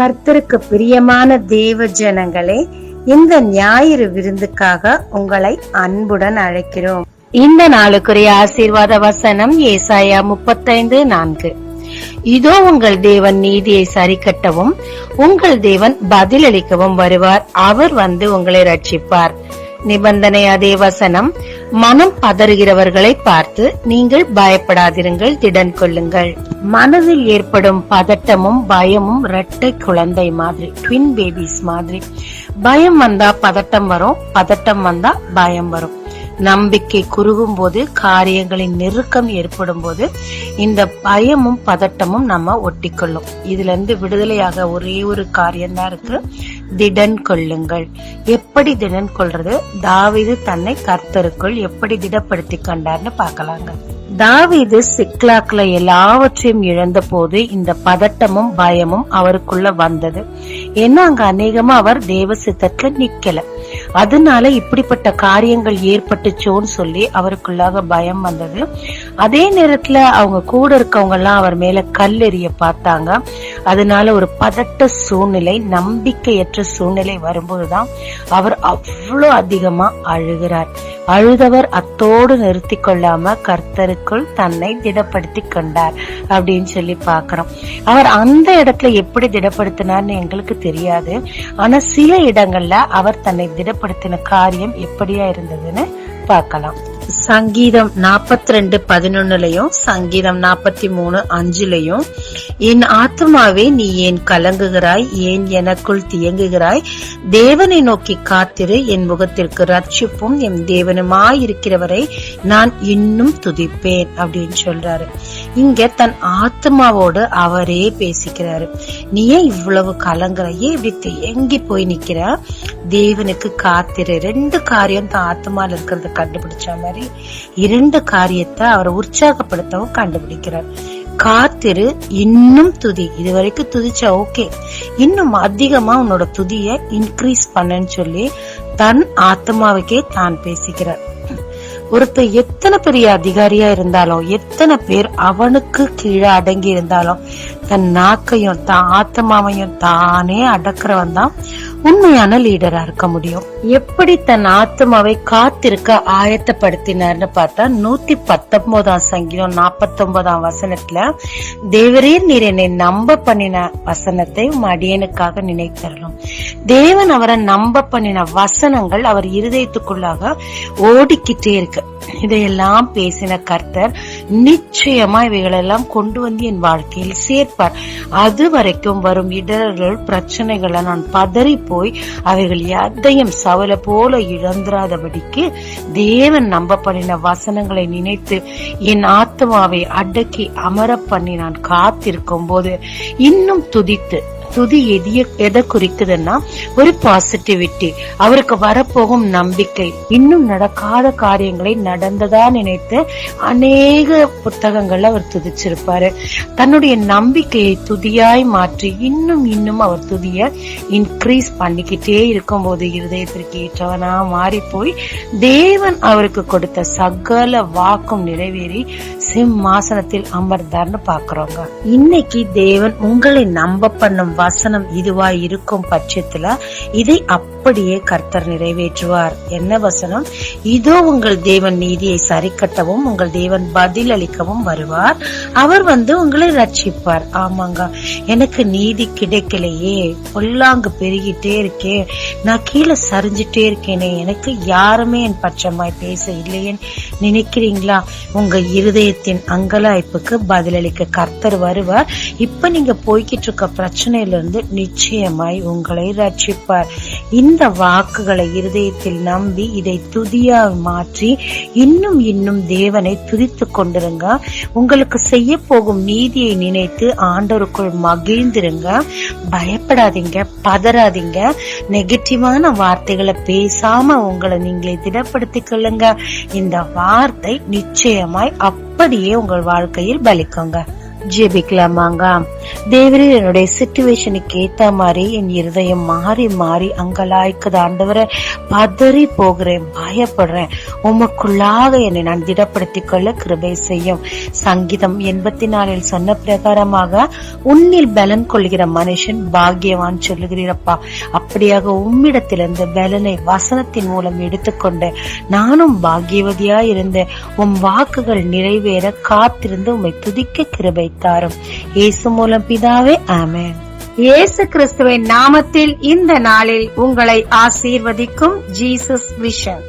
கர்த்தருக்கு பிரியமான தேவ ஜனங்களே, இந்த ஞாயிறு விருந்துக்காக உங்களை அன்புடன் அழைக்கிறோம். இந்த நாளுக்குரிய ஆசீர்வாத வசனம் ஏசாயா 35:4. இதோ உங்கள் தேவன் நீதியை சரிக்கட்டவும் உங்கள் தேவன் பதிலளிக்கவும் வருவார். அவர் வந்து உங்களை ரட்சிப்பார். நிபந்தனை அதே வசனம். மனம் பதறுகிறவர்களை பார்த்து நீங்கள் பயப்படாதிருங்கள், திடன் கொள்ளுங்கள். மனதில் ஏற்படும் பதட்டமும் பயமும் இரட்டை குழந்தை மாதிரி, ட்வின் பேபிஸ் மாதிரி. பயம் வந்தா பதட்டம் வரும், பதட்டம் வந்தா பயம் வரும். நம்பிக்கை குறுகும் போது, காரியங்களின் நெருக்கம் ஏற்படும் போது இந்த பயமும் பதட்டமும் நம்ம ஒட்டிக்கொள்ளும். இதுல இருந்து விடுதலையாக ஒரே ஒரு காரியம் தான் இருக்கு, திடன் கொள்ளுங்கள். எப்படி திடன் கொள்றது? தாவீது தன்னை கர்த்தருக்குள் எப்படி திடப்படுத்தி கொண்டார்னு பாக்கலாங்க. தாவீது சிக்லாக்ல எல்லாவற்றையும் இழந்த போது இந்த பதட்டமும் பயமும் அவருக்குள்ள வந்தது. ஏன்னா அங்க அநேகமா அவர் தேவ சித்தத்துல நிக்கல. அதனால இப்படிப்பட்ட காரியங்கள் ஏற்பட்டுச்சோன்னு சொல்லி அவருக்குள்ளாக பயம் வந்தது. அதே நேரத்துல அவங்க கூட இருக்கவங்க எல்லாம் அவர் மேல கல்லெறிய பார்த்தாங்க. அதனால ஒரு பதட்ட சூழ்நிலை, நம்பிக்கையற்ற சூழ்நிலை வரும்போதுதான் அவர் அவ்வளவு அதிகமா அழுகிறார். அழுதவர் அத்தோடு நிறுத்தி கொள்ளாம கர்த்தருக்குள் தன்னை திடப்படுத்தி கொண்டார் அப்படின்னு சொல்லி பாக்குறோம். அவர் அந்த இடத்துல எப்படி திடப்படுத்தினார்னு எங்களுக்கு தெரியாது. ஆனா சில இடங்கள்ல அவர் தன்னை திடப்படுத்தின காரியம் எப்படியா இருந்ததுன்னு பார்க்கலாம். சங்கீதம் 42:11 சங்கீதம் 43:5 என் ஆத்துமாவே நீ ஏன் கலங்குகிறாய், ஏன் எனக்குள் தியங்குகிறாய், தேவனை நோக்கி காத்திரு, என் முகத்திற்கு ரட்சிப்பும் என் தேவனுமாயிருக்கிறவரை நான் இன்னும் துதிப்பேன் அப்படின்னு சொல்றாரு. இங்க தன் ஆத்மாவோடு அவரே பேசிக்கிறாரு. நீ ஏன் இவ்வளவு கலங்குற, ஏன் இப்படி தேங்கி போய் நிக்கிற, தேவனுக்கு காத்திரு. 2 காரியம் தான் ஆத்மால இருக்கிறத கண்டுபிடிச்ச மாதிரி 2 காரியத்தை அவரை உற்சாகப்படுத்தவும் கண்டுபிடிக்கிறார். காத்திரு, இன்னும் துதி. இதுவரைக்கும் துதிச்சா ஓகே, இன்னும் அதிகமா உன்னோட துதிய இன்க்ரீஸ் பண்ணன்னு சொல்லி தன் ஆத்மாவுக்கே தான் பேசிக்கிறார். ஒருத்தர் எத்தனை பெரிய அதிகாரியா இருந்தாலும், எத்தனை பேர் அவனுக்கு கீழே அடங்கி இருந்தாலும், தன் நாக்கையும் தான் ஆத்மாவையும் தானே அடக்கிறவன் தான் உண்மையான லீடரா இருக்க முடியும். எப்படி தன் ஆத்மாவை காத்திருக்க ஆயத்தப்படுத்தினார்னு பார்த்தா 119 சங்கீதம் 49 தேவரீர் நீர் என்னை நம்ப பண்ணின வசனத்தை அடியனுக்காக நினைத்தரலும். தேவன் அவரை நம்ப பண்ணின வசனங்கள் அவர் இருதயத்துக்குள்ளாக ஓடிக்கிட்டே இருக்கு. இதையெல்லாம் பேசின கர்த்தர் நிச்சயமா இவைகளெல்லாம் கொண்டு வந்து என் வாழ்க்கையில் சேர்ப்பார். அது வரைக்கும் வரும் இடர்கள், பிரச்சனைகளை நான் பதறி போய் அவைகள் எதையும் சவல போல இழந்துராதபடிக்கு தேவன் நம்ப பண்ணின வசனங்களை நினைத்து என் ஆத்மாவை அடக்கி அமர பண்ணி நான் காத்திருக்கும் போது இன்னும் துதித்து, துதி எதை குறிக்குதுன்னா ஒரு பாசிட்டிவிட்டி, அவருக்கு வரப்போகும் நம்பிக்கை, இன்னும் நடக்காத காரியங்களை நடந்ததா நினைத்து அநேக புத்தகங்கள்ல அவர் துதிச்சிருப்பாரு. தன்னுடைய நம்பிக்கையை துதியாய் மாற்றி இன்னும் இன்னும் அவர் துதிய இன்க்ரீஸ் பண்ணிக்கிட்டே இருக்கும் போது இருதயத்திற்கு ஏற்றவனா மாறி போய் தேவன் அவருக்கு கொடுத்த சகல வாக்கும் நிறைவேறி சிம்மாசனத்தில் அமர்ந்தார்னு பாக்குறோங்க. இன்னைக்கு தேவன் உங்களை நம்ப பண்ணும் வசனம் இதுவா இருக்கும் பட்சத்துல இதை அப்படியே கர்த்தர் நிறைவேற்றுவார். என்ன வசனம்? இதோ உங்கள் தேவன் நீதியை சரிக்கட்டவும் உங்கள் தேவன் பதில் அளிக்கவும் வருவார். அவர் வந்து உங்களை ரட்சிப்பார். ஆமாங்க, எனக்கு நீதி கிடைக்கலையே, பொல்லாங்கு பெருகிட்டே இருக்கே, நான் கீழே சரிஞ்சிட்டே இருக்கேனே, எனக்கு யாருமே என் பட்சமாய் பேச இல்லையேன்னு நினைக்கிறீங்களா? உங்க இருதயத்தின் அங்கலாய்ப்புக்கு பதிலளிக்க கர்த்தர் வருவார். இப்ப நீங்க போய்கிட்டு இருக்க பிரச்சனையில இருந்து நிச்சயமாய் உங்களை ரட்சிப்பார். இந்த வாக்குகளை இருதயத்தில் நம்பி இதை துதியா மாற்றி இன்னும் இன்னும் தேவனை துதித்து கொண்டிருங்க. உங்களுக்கு செய்ய போகும் நீதியை நினைத்து ஆண்டவருக்குள் மகிழ்ந்திருங்க. பயப்படாதீங்க, பதறாதீங்க. நெகட்டிவான வார்த்தைகளை பேசாம உங்களை நீங்களே திடப்படுத்திக் கொள்ளுங்க. இந்த வார்த்தை நிச்சயமாய் அப்படியே உங்கள் வாழ்க்கையில் பலிக்குங்க. ஜெபிக்கலாமாங்க. தேவரே, என்னுடைய சிச்சுவேஷனுக்கு ஏத்த மாதிரி என் இருதயம் மாறி மாறி அங்கலாய்க்குது ஆண்டவரே. பதறி போகிறேன், பயப்படுறேன். உமக்குள்ளாக என்னை நான் திடப்படுத்திக் கொள்ள கிருபை செய்யும். சங்கீதம் 84 சொன்ன பிரகாரமாக உன்னில் பலன் கொள்கிற மனுஷன் பாக்கியவான் சொல்லுகிறீரப்பா. அப்படியாக உம்மிடத்திலிருந்து பலனை வசனத்தின் மூலம் எடுத்துக்கொண்டு நானும் பாக்கியவதியா இருந்து உம் வாக்குகள் நிறைவேற காத்திருந்து உம்மை துதிக்க கிருபை தாரும். இயேசு மூலம் பிதாவே, ஆமென். இயேசு கிறிஸ்துவின் நாமத்தில் இந்த நாளில் உங்களை ஆசீர்வதிக்கும் ஜீசஸ் விஷன்.